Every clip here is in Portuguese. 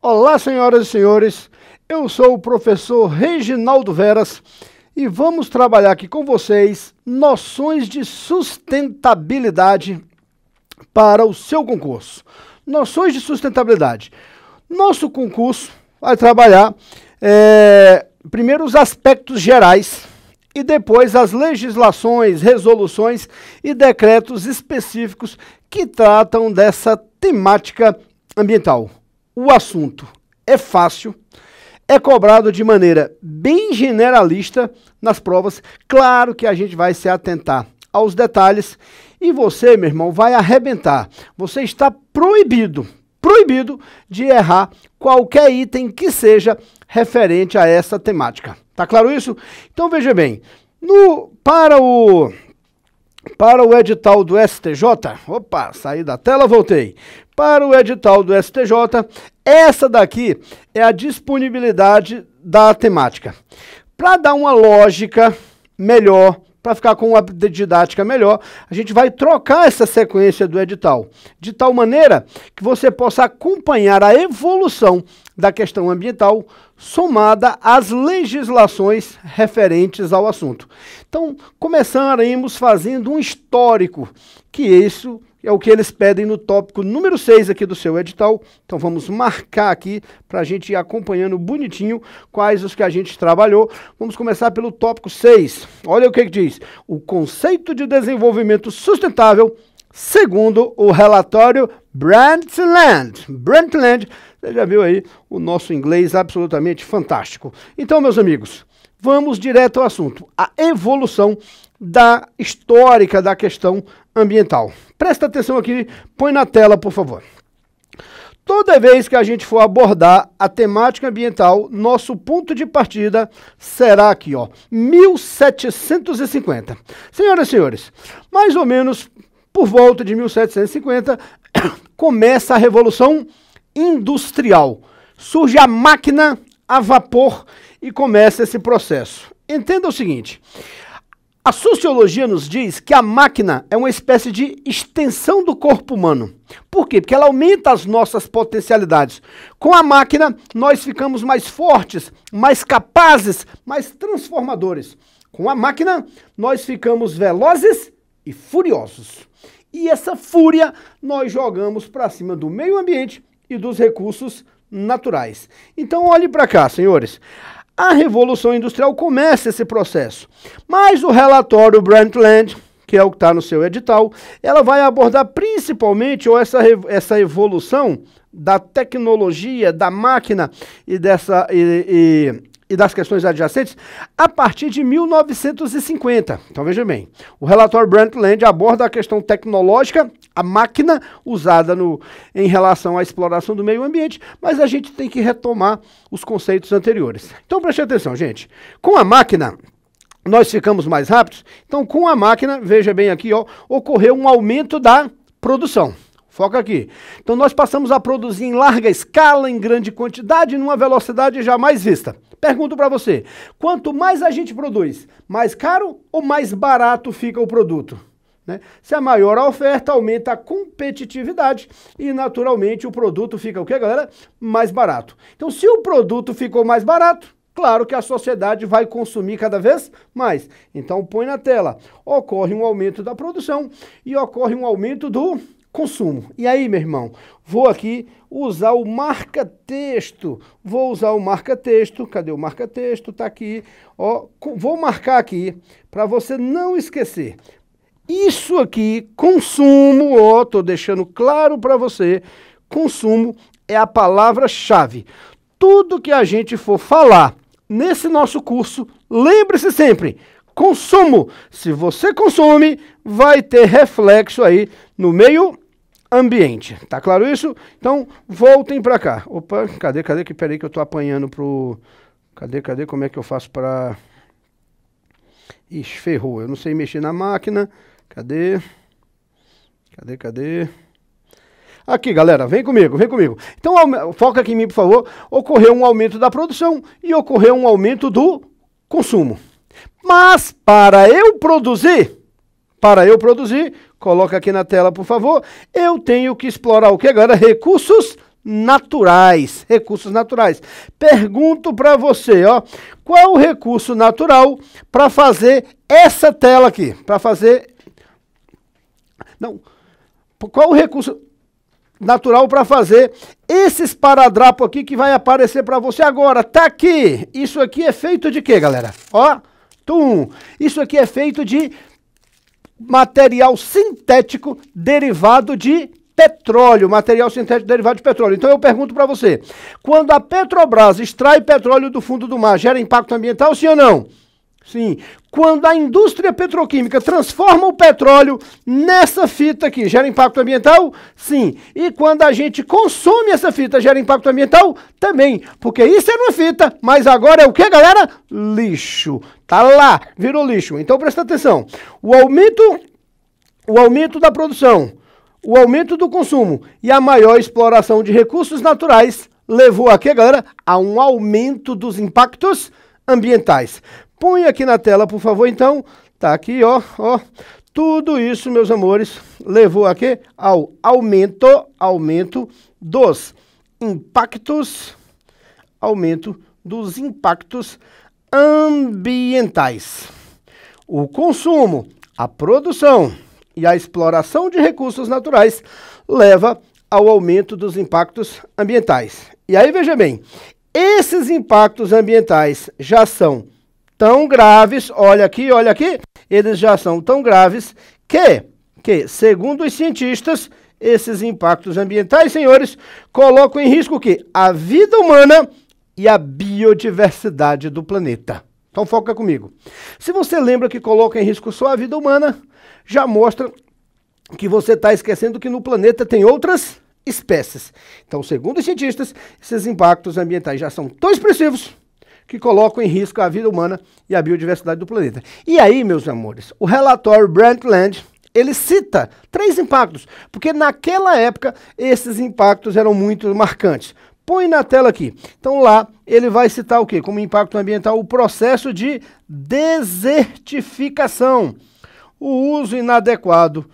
Olá, senhoras e senhores, eu sou o professor Reginaldo Veras e vamos trabalhar aqui com vocês noções de sustentabilidade para o seu concurso. Noções de sustentabilidade. Nosso concurso vai trabalhar primeiro os aspectos gerais e depois as legislações, resoluções e decretos específicos que tratam dessa temática ambiental. O assunto é fácil, é cobrado de maneira bem generalista nas provas. Claro que a gente vai se atentar aos detalhes e você, meu irmão, vai arrebentar. Você está proibido de errar qualquer item que seja referente a essa temática. Tá claro isso? Então veja bem, para o edital do STJ, opa, saí da tela, voltei. Para o edital do STJ, essa daqui é a disponibilidade da temática. Para dar uma lógica melhor, para ficar com uma didática melhor, a gente vai trocar essa sequência do edital, de tal maneira que você possa acompanhar a evolução da questão ambiental somada às legislações referentes ao assunto. Então, começaremos fazendo um histórico, que isso é o que eles pedem no tópico número 6 aqui do seu edital. Então vamos marcar aqui para a gente ir acompanhando bonitinho quais os que a gente trabalhou. Vamos começar pelo tópico 6. Olha o que diz. O conceito de desenvolvimento sustentável segundo o relatório Brundtland. Brundtland, você já viu aí o nosso inglês absolutamente fantástico. Então, meus amigos, vamos direto ao assunto. A evolução histórica da questão ambiental. Presta atenção aqui, põe na tela, por favor. Toda vez que a gente for abordar a temática ambiental, nosso ponto de partida será aqui, ó, 1750. Senhoras e senhores, mais ou menos por volta de 1750, começa a Revolução Industrial. Surge a máquina a vapor e começa esse processo. Entenda o seguinte: a sociologia nos diz que a máquina é uma espécie de extensão do corpo humano. Por quê? Porque ela aumenta as nossas potencialidades. Com a máquina, nós ficamos mais fortes, mais capazes, mais transformadores. Com a máquina, nós ficamos velozes e furiosos. E essa fúria nós jogamos para cima do meio ambiente e dos recursos naturais. Então, olhe para cá, senhores. A Revolução Industrial começa esse processo, mas o relatório Brundtland, que é o que está no seu edital, ela vai abordar principalmente essa evolução da tecnologia, da máquina e das questões adjacentes a partir de 1950. Então veja bem, o relatório Brundtland aborda a questão tecnológica, a máquina usada em relação à exploração do meio ambiente, mas a gente tem que retomar os conceitos anteriores. Então preste atenção, gente. Com a máquina, nós ficamos mais rápidos. Então com a máquina, veja bem aqui, ó, ocorreu um aumento da produção. Foca aqui. Então nós passamos a produzir em larga escala, em grande quantidade, numa velocidade jamais vista. Pergunto para você, quanto mais a gente produz, mais caro ou mais barato fica o produto? Né? Se é maior a oferta, aumenta a competitividade e naturalmente o produto fica o quê, galera? Mais barato. Então se o produto ficou mais barato, claro que a sociedade vai consumir cada vez mais. Então põe na tela, ocorre um aumento da produção e ocorre um aumento do consumo. E aí, meu irmão, vou aqui usar o marca-texto. Vou usar o marca-texto. Cadê o marca-texto? Tá aqui. Ó, vou marcar aqui para você não esquecer. Isso aqui, consumo, ó, tô deixando claro para você, consumo é a palavra-chave. Tudo que a gente for falar nesse nosso curso, lembre-se sempre, consumo. Se você consome, vai ter reflexo aí no meio ambiente. Tá claro isso? Então, voltem para cá. Opa, cadê? Peraí que eu tô apanhando pro... Cadê? Como é que eu faço para... Ixi, ferrou. Eu não sei mexer na máquina. Cadê? Aqui, galera, vem comigo. Então, foca aqui em mim, por favor. Ocorreu um aumento da produção e ocorreu um aumento do consumo. Mas, para eu produzir, coloca aqui na tela, por favor, eu tenho que explorar o que, galera? Recursos naturais. Recursos naturais. Pergunto para você, ó, qual o recurso natural para fazer essa tela aqui? Para fazer... Não. Qual o recurso natural para fazer esse esparadrapo aqui que vai aparecer para você agora? Tá aqui. Isso aqui é feito de quê, galera? Ó, isso aqui é feito de material sintético derivado de petróleo, material sintético derivado de petróleo. Então eu pergunto para você, quando a Petrobras extrai petróleo do fundo do mar, gera impacto ambiental, sim ou não? Sim. Quando a indústria petroquímica transforma o petróleo nessa fita aqui, gera impacto ambiental? Sim. E quando a gente consome essa fita, gera impacto ambiental? Também. Porque isso era uma fita, mas agora é o que, galera? Lixo. Tá lá, virou lixo. Então presta atenção. O aumento da produção, o aumento do consumo e a maior exploração de recursos naturais levou a quê, galera? A um aumento dos impactos ambientais. Põe aqui na tela, por favor, então. Tá aqui, ó. Tudo isso, meus amores, levou a quê? Ao aumento dos impactos ambientais. O consumo, a produção e a exploração de recursos naturais leva ao aumento dos impactos ambientais. E aí, veja bem, esses impactos ambientais já são tão graves, olha aqui, eles já são tão graves que, segundo os cientistas, esses impactos ambientais, senhores, colocam em risco o quê? A vida humana e a biodiversidade do planeta. Então foca comigo. Se você lembra que coloca em risco só a vida humana, já mostra que você está esquecendo que no planeta tem outras espécies. Então, segundo os cientistas, esses impactos ambientais já são tão expressivos que colocam em risco a vida humana e a biodiversidade do planeta. E aí, meus amores, o relatório Brundtland, ele cita 3 impactos, porque naquela época esses impactos eram muito marcantes. Põe na tela aqui. Então lá ele vai citar o quê? Como impacto ambiental, o processo de desertificação, o uso inadequado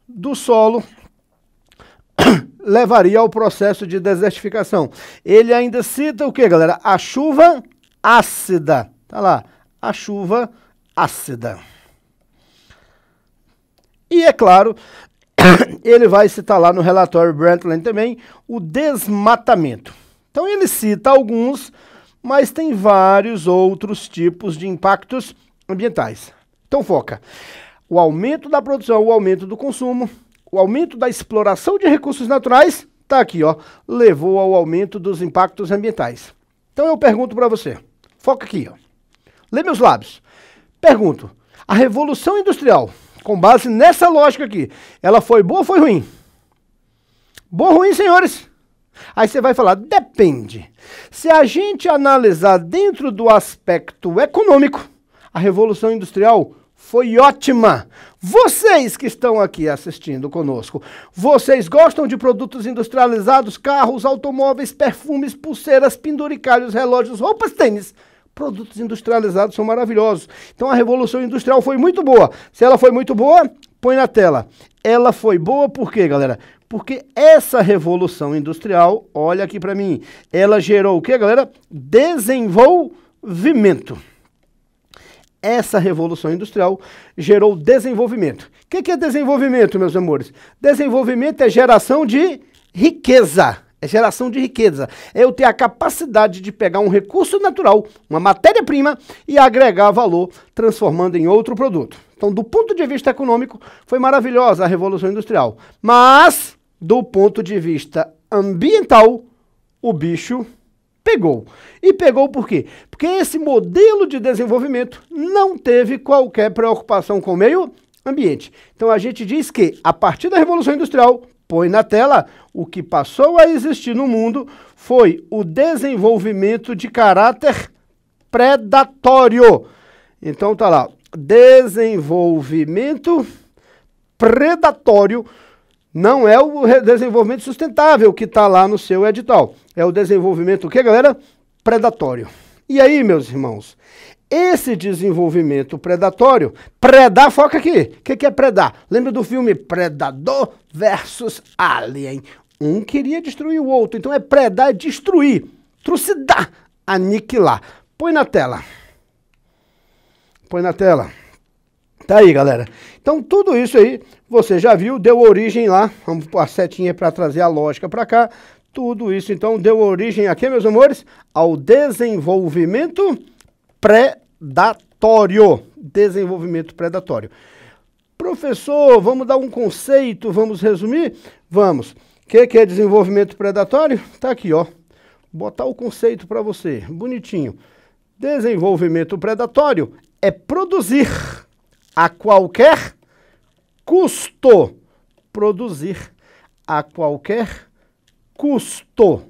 do solo levaria ao processo de desertificação. Ele ainda cita o quê, galera? A chuva ácida. Tá lá, a chuva ácida. E é claro, ele vai citar lá no relatório Brundtland também o desmatamento. Então ele cita alguns, mas tem vários outros tipos de impactos ambientais. Então foca. O aumento da produção, o aumento do consumo, o aumento da exploração de recursos naturais, tá aqui, ó, levou ao aumento dos impactos ambientais. Então eu pergunto para você, foca aqui, ó. Lê meus lábios. Pergunto, a Revolução Industrial, com base nessa lógica aqui, ela foi boa ou foi ruim? Boa ou ruim, senhores? Aí você vai falar, depende. Se a gente analisar dentro do aspecto econômico, a Revolução Industrial foi ótima. Vocês que estão aqui assistindo conosco, vocês gostam de produtos industrializados, carros, automóveis, perfumes, pulseiras, penduricalhos, relógios, roupas, tênis. Produtos industrializados são maravilhosos. Então a Revolução Industrial foi muito boa. Se ela foi muito boa, põe na tela. Ela foi boa por quê, galera? Porque essa Revolução Industrial, olha aqui para mim, ela gerou o quê, galera? Desenvolvimento. Essa Revolução Industrial gerou desenvolvimento. O que é desenvolvimento, meus amores? Desenvolvimento é geração de riqueza. É geração de riqueza. É eu ter a capacidade de pegar um recurso natural, uma matéria-prima, e agregar valor, transformando em outro produto. Então, do ponto de vista econômico, foi maravilhosa a Revolução Industrial. Mas, do ponto de vista ambiental, o bicho pegou. E pegou por quê? Porque esse modelo de desenvolvimento não teve qualquer preocupação com o meio ambiente. Então, a gente diz que, a partir da Revolução Industrial, põe na tela, o que passou a existir no mundo foi o desenvolvimento de caráter predatório. Então tá lá, desenvolvimento predatório não é o desenvolvimento sustentável que está lá no seu edital. É o desenvolvimento o quê, galera? Predatório. E aí, meus irmãos, esse desenvolvimento predatório, predar, foca aqui. O que é predar? Lembra do filme Predador versus Alien? Um queria destruir o outro. Então é predar, é destruir, trucidar, aniquilar. Põe na tela. Põe na tela. Tá aí, galera. Então tudo isso aí, você já viu, deu origem lá. Vamos pôr a setinha para trazer a lógica para cá. Tudo isso, então, deu origem a quê, meus amores? Ao desenvolvimento predatório. Desenvolvimento predatório. Professor, vamos dar um conceito, vamos resumir? Vamos. O que é desenvolvimento predatório? Tá aqui, ó. Vou botar o conceito para você, bonitinho. Desenvolvimento predatório é produzir a qualquer custo. Produzir a qualquer custo.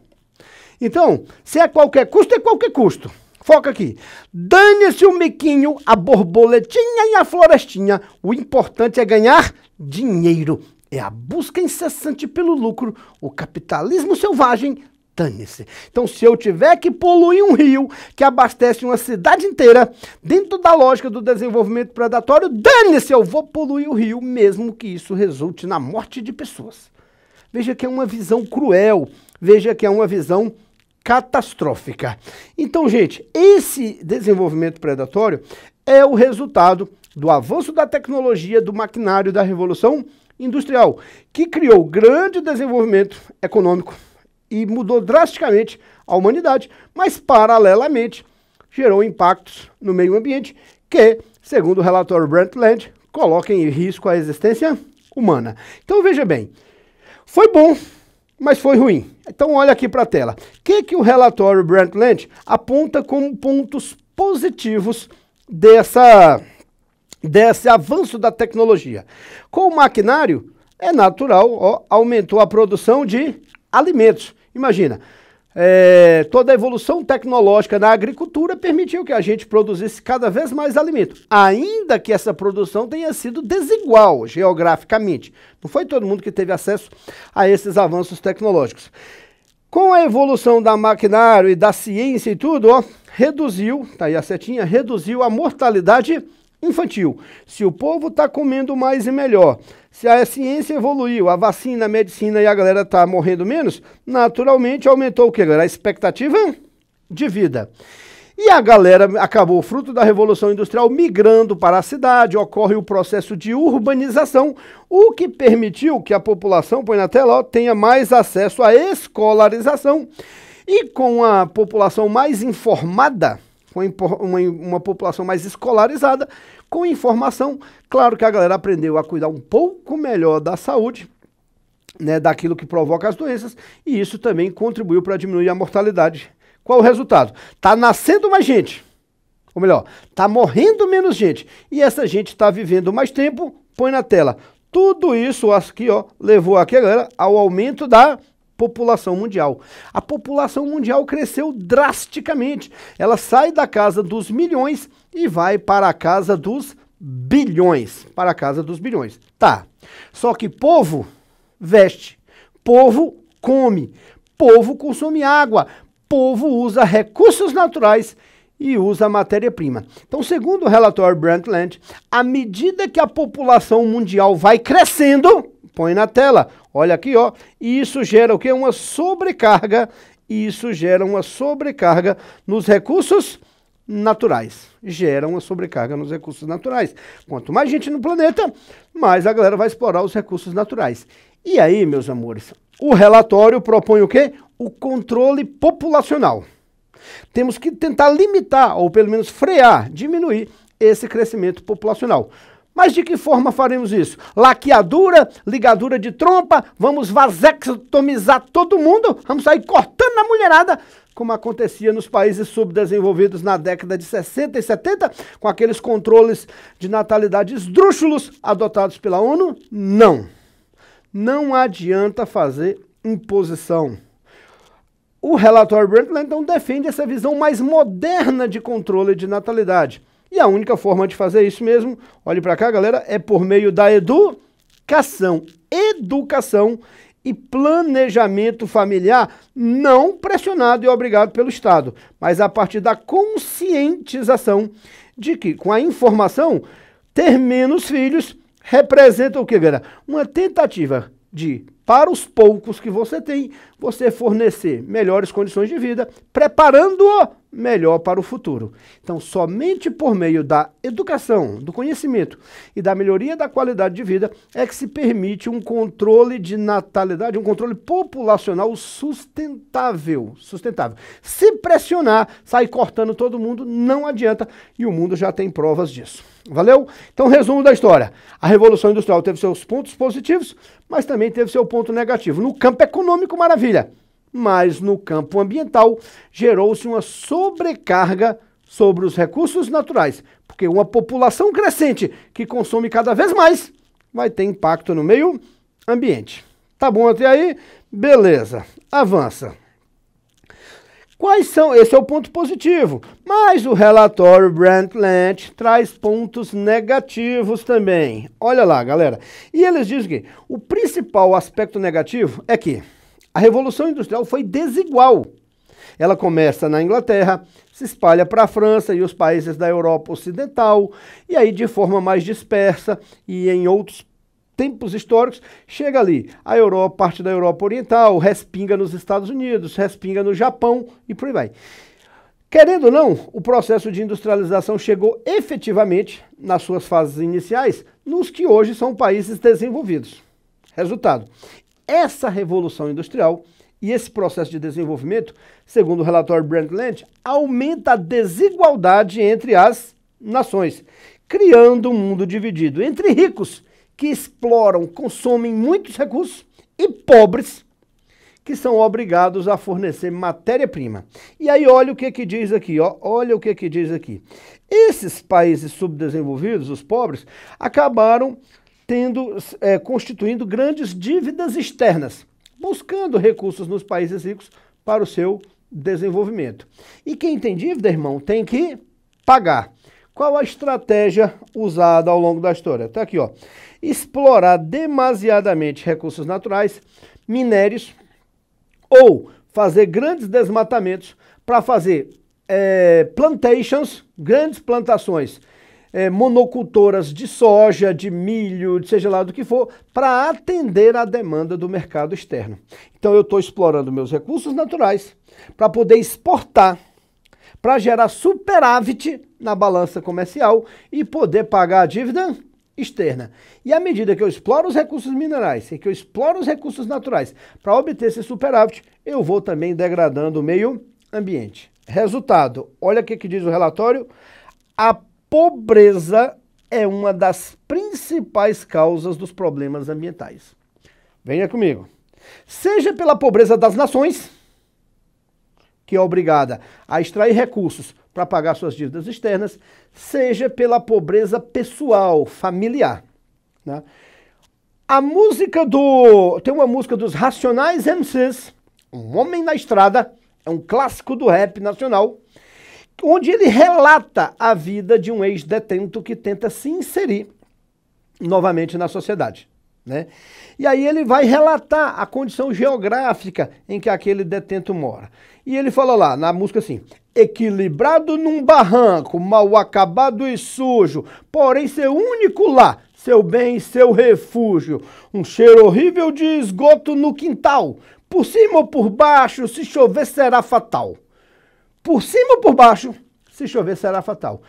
Então, se é qualquer custo, é qualquer custo. Foca aqui. Dane-se o miquinho, a borboletinha e a florestinha. O importante é ganhar dinheiro. É a busca incessante pelo lucro. O capitalismo selvagem, dane-se. Então, se eu tiver que poluir um rio que abastece uma cidade inteira, dentro da lógica do desenvolvimento predatório, dane-se, eu vou poluir o rio, mesmo que isso resulte na morte de pessoas. Veja que é uma visão cruel, veja que é uma visão catastrófica. Então, gente, esse desenvolvimento predatório é o resultado do avanço da tecnologia, do maquinário da Revolução Industrial, que criou grande desenvolvimento econômico e mudou drasticamente a humanidade, mas, paralelamente, gerou impactos no meio ambiente que, segundo o relatório Brundtland, coloca em risco a existência humana. Então, veja bem, foi bom, mas foi ruim. Então, olha aqui para a tela. O que o relatório Brundtland aponta como pontos positivos desse avanço da tecnologia? Com o maquinário, é natural, ó, aumentou a produção de alimentos. Imagina, toda a evolução tecnológica na agricultura permitiu que a gente produzisse cada vez mais alimento, ainda que essa produção tenha sido desigual geograficamente. Não foi todo mundo que teve acesso a esses avanços tecnológicos. Com a evolução da maquinário e da ciência e tudo, ó, reduziu, tá aí a setinha, reduziu a mortalidade infantil. Se o povo está comendo mais e melhor, se a ciência evoluiu, a vacina, a medicina e a galera está morrendo menos, naturalmente aumentou o quê, galera? A expectativa de vida. E a galera acabou, fruto da Revolução Industrial, migrando para a cidade, ocorre o processo de urbanização, o que permitiu que a população, põe na tela, ó, tenha mais acesso à escolarização. E com a população mais informada, com uma população mais escolarizada, com informação, claro que a galera aprendeu a cuidar um pouco melhor da saúde, né, daquilo que provoca as doenças, e isso também contribuiu para diminuir a mortalidade. Qual o resultado? Está nascendo mais gente, ou melhor, está morrendo menos gente, e essa gente está vivendo mais tempo, põe na tela. Tudo isso aqui, ó, levou aqui, galera, ao aumento da população mundial. A população mundial cresceu drasticamente. Ela sai da casa dos milhões e vai para a casa dos bilhões. Para a casa dos bilhões. Tá. Só que povo veste, povo come, povo consome água, povo usa recursos naturais e usa matéria-prima. Então, segundo o relatório Brundtland, à medida que a população mundial vai crescendo, põe na tela, olha aqui, ó, e isso gera o quê? Uma sobrecarga, isso gera uma sobrecarga nos recursos naturais. Gera uma sobrecarga nos recursos naturais. Quanto mais gente no planeta, mais a galera vai explorar os recursos naturais. E aí, meus amores, o relatório propõe o quê? O controle populacional. Temos que tentar limitar, ou pelo menos frear, diminuir esse crescimento populacional. Mas de que forma faremos isso? Laqueadura, ligadura de trompa, vamos vasectomizar todo mundo, vamos sair cortando a mulherada, como acontecia nos países subdesenvolvidos na década de 60 e 70, com aqueles controles de natalidade esdrúxulos adotados pela ONU? Não. Não adianta fazer imposição. O relatório Brundtland, então, defende essa visão mais moderna de controle de natalidade. E a única forma de fazer isso mesmo, olhe para cá, galera, é por meio da educação. Educação e planejamento familiar não pressionado e obrigado pelo Estado, mas a partir da conscientização de que, com a informação, ter menos filhos representa o quê, galera? Uma tentativa de para os poucos que você tem, você fornecer melhores condições de vida, preparando-o melhor para o futuro. Então, somente por meio da educação, do conhecimento e da melhoria da qualidade de vida é que se permite um controle de natalidade, um controle populacional sustentável. Se pressionar, sair cortando todo mundo, não adianta, e o mundo já tem provas disso. Valeu? Então, resumo da história. A Revolução Industrial teve seus pontos positivos, mas também teve seu ponto negativo. No campo econômico, maravilha. Mas no campo ambiental, gerou-se uma sobrecarga sobre os recursos naturais. Porque uma população crescente que consome cada vez mais vai ter impacto no meio ambiente. Tá bom até aí? Beleza. Avança. Quais são? Esse é o ponto positivo, mas o relatório Brundtland traz pontos negativos também. Olha lá, galera. E eles dizem que o principal aspecto negativo é que a Revolução Industrial foi desigual. Ela começa na Inglaterra, se espalha para a França e os países da Europa Ocidental, e aí de forma mais dispersa e em outros tempos históricos, chega ali a Europa, parte da Europa Oriental, respinga nos Estados Unidos, respinga no Japão e por aí vai. Querendo ou não, o processo de industrialização chegou efetivamente, nas suas fases iniciais, nos que hoje são países desenvolvidos. Resultado, essa revolução industrial e esse processo de desenvolvimento, segundo o relatório Brundtland, aumenta a desigualdade entre as nações, criando um mundo dividido entre ricos, que exploram, consomem muitos recursos, e pobres, que são obrigados a fornecer matéria-prima. E aí olha o que diz aqui, ó, olha o que diz aqui. Esses países subdesenvolvidos, os pobres, acabaram constituindo grandes dívidas externas, buscando recursos nos países ricos para o seu desenvolvimento. E quem tem dívida, irmão, tem que pagar. Qual a estratégia usada ao longo da história? Está aqui, ó. Explorar demasiadamente recursos naturais, minérios, ou fazer grandes desmatamentos para fazer plantations, grandes plantações, monocultoras de soja, de milho, seja lá do que for, para atender à demanda do mercado externo. Então eu estou explorando meus recursos naturais para poder exportar, para gerar superávit na balança comercial e poder pagar a dívida externa. E à medida que eu exploro os recursos minerais e que eu exploro os recursos naturais para obter esse superávit, eu vou também degradando o meio ambiente. Resultado, olha o que diz o relatório, a pobreza é uma das principais causas dos problemas ambientais. Venha comigo. Seja pela pobreza das nações, que é obrigada a extrair recursos para pagar suas dívidas externas, seja pela pobreza pessoal, familiar. Né? Tem uma música dos Racionais MCs, Um Homem na Estrada, é um clássico do rap nacional, onde ele relata a vida de um ex-detento que tenta se inserir novamente na sociedade. Né? E aí ele vai relatar a condição geográfica em que aquele detento mora. E ele fala lá, na música assim, equilibrado num barranco, mal acabado e sujo, porém seu único lá, seu bem e seu refúgio, um cheiro horrível de esgoto no quintal, por cima ou por baixo, se chover será fatal. Por cima ou por baixo, se chover será fatal.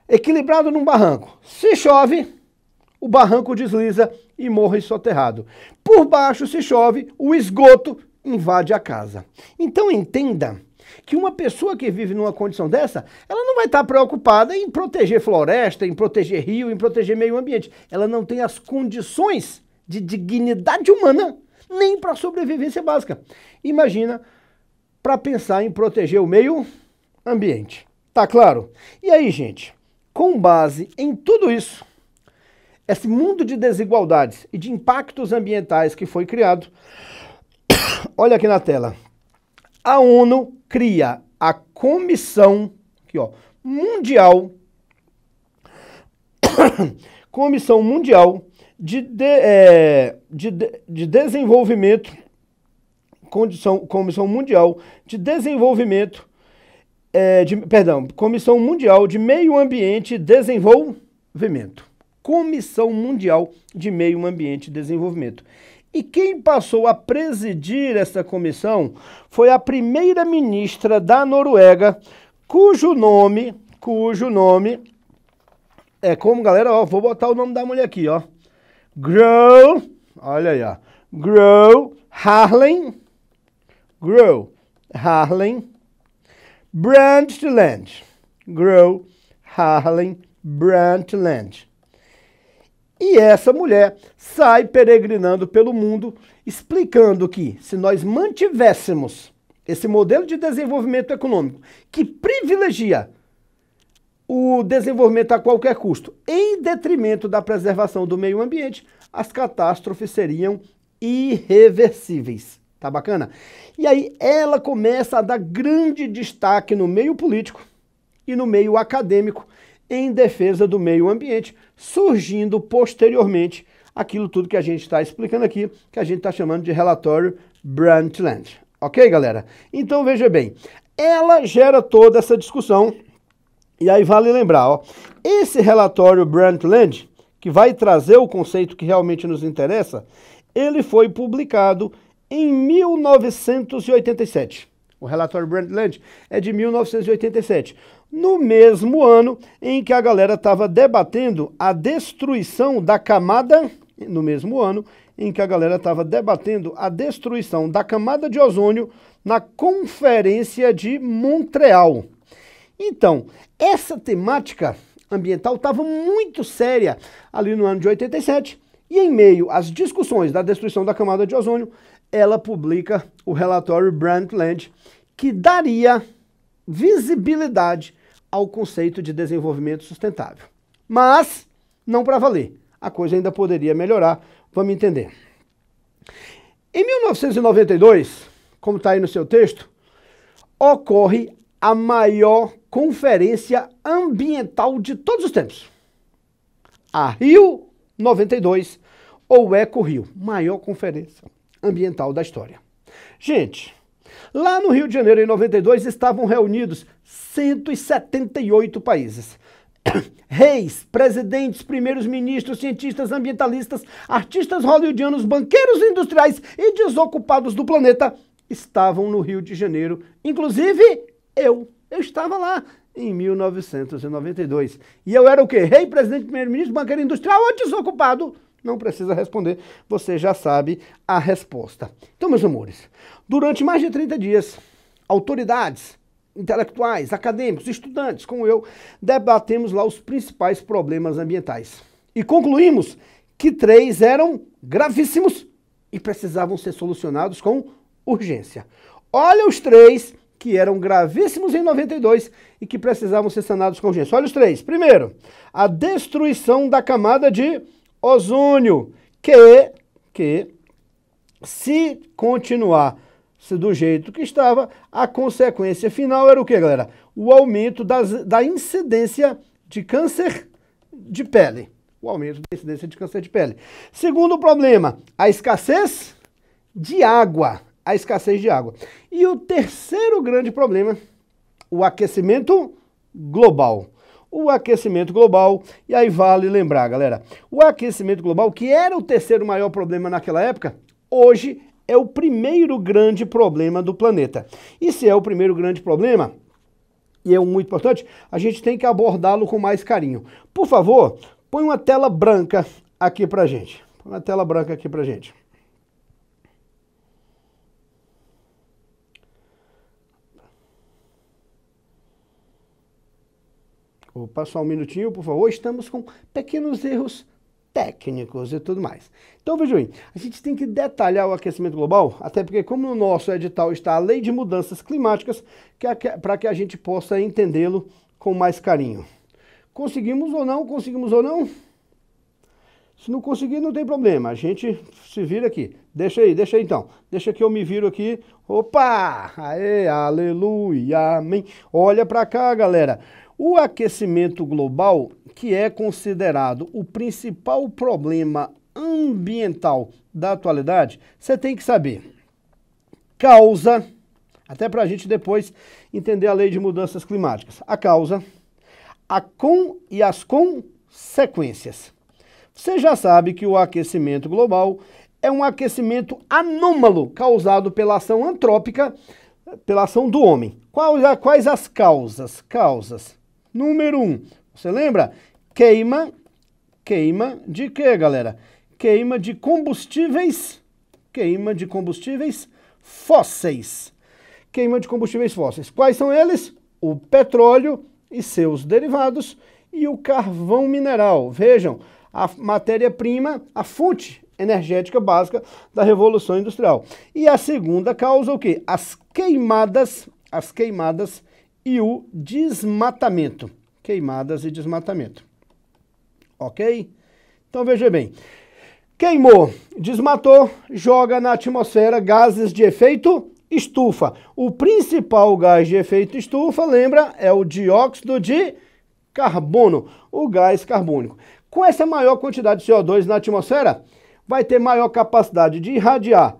Equilibrado num barranco, se chove, o barranco desliza e morre soterrado. Por baixo, se chove, o esgoto invade a casa. Então entenda que uma pessoa que vive numa condição dessa, ela não vai estar preocupada em proteger floresta, em proteger rio, em proteger meio ambiente. Ela não tem as condições de dignidade humana nem para sobrevivência básica. Imagina para pensar em proteger o meio ambiente. Tá claro? E aí, gente, com base em tudo isso, esse mundo de desigualdades e de impactos ambientais que foi criado, olha aqui na tela, a ONU cria a Comissão aqui, ó, Mundial, Comissão Mundial de Desenvolvimento, Comissão Mundial de Desenvolvimento, Comissão Mundial de Meio Ambiente e Desenvolvimento. Comissão Mundial de Meio Ambiente e Desenvolvimento. E quem passou a presidir essa comissão foi a primeira-ministra da Noruega, cujo nome é como, galera, ó, vou botar o nome da mulher aqui, ó. Gro, olha aí, ó. Gro Harlem Brundtland. Gro Harlem Brundtland. E essa mulher sai peregrinando pelo mundo, explicando que se nós mantivéssemos esse modelo de desenvolvimento econômico que privilegia o desenvolvimento a qualquer custo, em detrimento da preservação do meio ambiente, as catástrofes seriam irreversíveis. Tá bacana? E aí ela começa a dar grande destaque no meio político e no meio acadêmico em defesa do meio ambiente, surgindo posteriormente aquilo tudo que a gente está explicando aqui, que a gente está chamando de relatório Brundtland. Ok, galera? Então veja bem, ela gera toda essa discussão, e aí vale lembrar, ó, esse relatório Brundtland, que vai trazer o conceito que realmente nos interessa, ele foi publicado em 1987. O relatório Brundtland é de 1987, no mesmo ano em que a galera estava debatendo a destruição da camada, de ozônio na Conferência de Montreal. Então, essa temática ambiental estava muito séria ali no ano de 87, e em meio às discussões da destruição da camada de ozônio, ela publica o relatório Brundtland, que daria visibilidade ao conceito de desenvolvimento sustentável. Mas não para valer. A coisa ainda poderia melhorar. Vamos entender. Em 1992, como está aí no seu texto, ocorre a maior conferência ambiental de todos os tempos. A Rio 92, ou Eco Rio, maior conferência ambiental da história. Gente, lá no Rio de Janeiro, em 92, estavam reunidos 178 países. Reis, presidentes, primeiros ministros, cientistas, ambientalistas, artistas hollywoodianos, banqueiros industriais e desocupados do planeta estavam no Rio de Janeiro. Inclusive, eu estava lá em 1992. E eu era o quê? Rei, presidente, primeiro-ministro, banqueiro industrial ou desocupado? Não precisa responder, você já sabe a resposta. Então, meus amores, durante mais de 30 dias, autoridades, intelectuais, acadêmicos, estudantes, como eu, debatemos lá os principais problemas ambientais. E concluímos que 3 eram gravíssimos e precisavam ser solucionados com urgência. Olha os 3 que eram gravíssimos em 92 e que precisavam ser sanados com urgência. Olha os 3. Primeiro, a destruição da camada de ozônio, que se continuasse do jeito que estava, a consequência final era o que, galera? O aumento da incidência de câncer de pele. Segundo problema, a escassez de água. E o terceiro grande problema, o aquecimento global. E aí vale lembrar, galera, o aquecimento global, que era o terceiro maior problema naquela época, hoje é o primeiro grande problema do planeta. E se é o primeiro grande problema, e é muito importante, a gente tem que abordá-lo com mais carinho. Por favor, põe uma tela branca aqui pra gente. Vou passar um minutinho, por favor. Estamos com pequenos erros técnicos e tudo mais. Então, veja bem, a gente tem que detalhar o aquecimento global, até porque como no nosso edital está a Lei de Mudanças Climáticas, para que a gente possa entendê-lo com mais carinho. Conseguimos ou não? Se não conseguir, não tem problema. A gente se vira aqui. Deixa aí então. Deixa que eu me viro aqui. Opa! Aê, aleluia, amém. Olha para cá, galera. O aquecimento global, que é considerado o principal problema ambiental da atualidade, você tem que saber. Causa, até para a gente depois entender a Lei de Mudanças Climáticas. A causa, e as consequências. Você já sabe que o aquecimento global é um aquecimento anômalo causado pela ação antrópica, pela ação do homem. Quais as causas? Número 1, você lembra? Queima de quê, galera? Queima de combustíveis fósseis. Queima de combustíveis fósseis. Quais são eles? O petróleo e seus derivados e o carvão mineral. Vejam, a matéria-prima, a fonte energética básica da Revolução Industrial. E a segunda causa o quê? As queimadas e o desmatamento. Queimadas e desmatamento. Ok? Então veja bem. Queimou, desmatou, joga na atmosfera gases de efeito estufa. O principal gás de efeito estufa, lembra, é o dióxido de carbono, o gás carbônico. Com essa maior quantidade de CO2 na atmosfera, vai ter maior capacidade de irradiar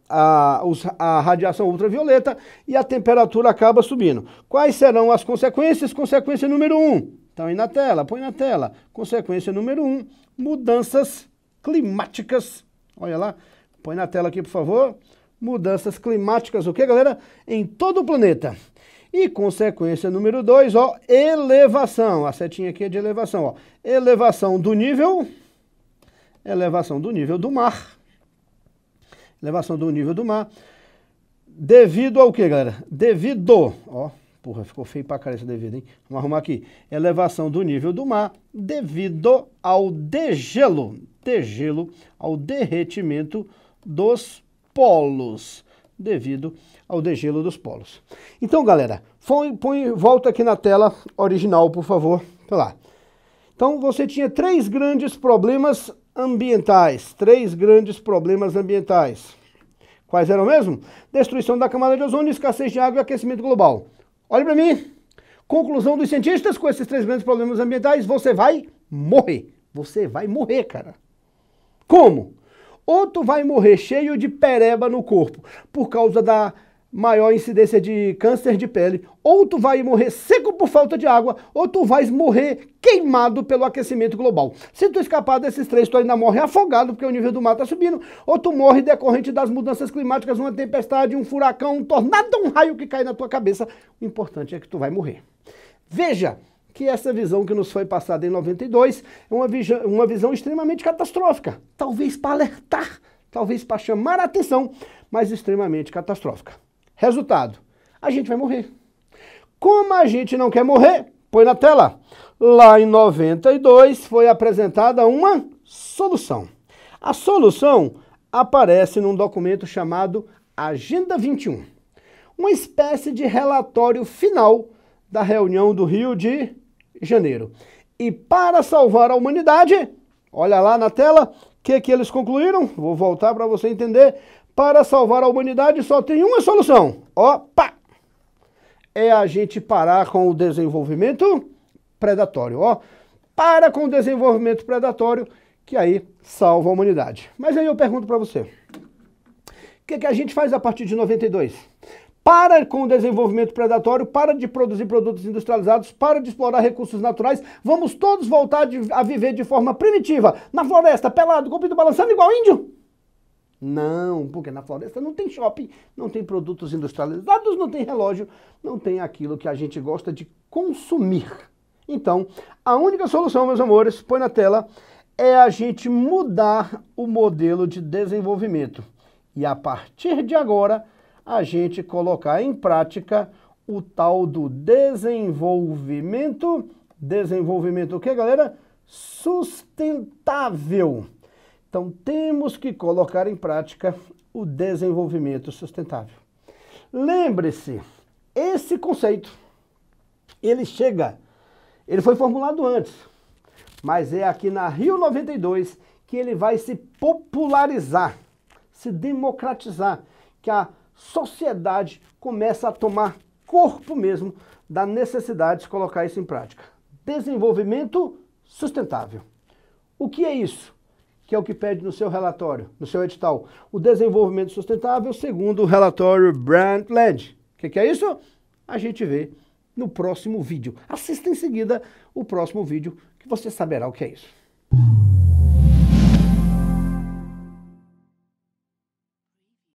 a radiação ultravioleta e a temperatura acaba subindo. Quais serão as consequências? Consequência número 1. Então aí na tela, põe na tela. Consequência número 1, mudanças climáticas. Olha lá, põe na tela aqui, por favor. Mudanças climáticas, o que, galera? Em todo o planeta. E consequência número 2, ó, elevação. A setinha aqui é de elevação, ó. Elevação do nível do mar. Elevação do nível do mar. Devido ao que, galera? Devido, ó, porra, ficou feio pra cara esse devido, hein? Vamos arrumar aqui. Elevação do nível do mar devido ao degelo, ao derretimento dos polos, devido ao degelo dos polos. Então, galera, volta aqui na tela original, por favor. Olha lá. Então, você tinha três grandes problemas ambientais. Quais eram mesmo? Destruição da camada de ozônio, escassez de água e aquecimento global. Olha para mim. Conclusão dos cientistas, com esses três grandes problemas ambientais, você vai morrer. Você vai morrer, cara. Como? Ou tu vai morrer cheio de pereba no corpo por causa da maior incidência de câncer de pele, ou tu vai morrer seco por falta de água, ou tu vais morrer queimado pelo aquecimento global. Se tu escapar desses três, tu ainda morre afogado porque o nível do mar está subindo, ou tu morre decorrente das mudanças climáticas, uma tempestade, um furacão, um tornado, um raio que cai na tua cabeça. O importante é que tu vai morrer. Veja que essa visão que nos foi passada em 92 é uma visão extremamente catastrófica. Talvez para alertar, talvez para chamar a atenção, mas extremamente catastrófica. Resultado, a gente vai morrer. Como a gente não quer morrer, põe na tela. Lá em 92 foi apresentada uma solução. A solução aparece num documento chamado Agenda 21. Uma espécie de relatório final da reunião do Rio de Janeiro. E para salvar a humanidade, olha lá na tela, o que eles concluíram? Vou voltar para você entender. Para salvar a humanidade só tem uma solução. Opa! É a gente parar com o desenvolvimento predatório. Ó, para com o desenvolvimento predatório, que aí salva a humanidade. Mas aí eu pergunto para você, o que a gente faz a partir de 92? Para com o desenvolvimento predatório, para de produzir produtos industrializados, para de explorar recursos naturais, vamos todos voltar a viver de forma primitiva, na floresta, pelado, com o pinto balançando igual índio? Não, porque na floresta não tem shopping, não tem produtos industrializados, não tem relógio, não tem aquilo que a gente gosta de consumir. Então, a única solução, meus amores, põe na tela, é a gente mudar o modelo de desenvolvimento. E a partir de agora, a gente colocar em prática o tal do desenvolvimento o que, galera? Sustentável. Então, temos que colocar em prática o desenvolvimento sustentável. Lembre-se, esse conceito, ele foi formulado antes, mas é aqui na Rio 92 que ele vai se popularizar, se democratizar, que a sociedade começa a tomar corpo mesmo da necessidade de colocar isso em prática. Desenvolvimento sustentável. O que é isso? Que é o que pede no seu relatório, no seu edital. O desenvolvimento sustentável segundo o relatório Brundtland. O que é isso? A gente vê no próximo vídeo. Assista em seguida o próximo vídeo que você saberá o que é isso.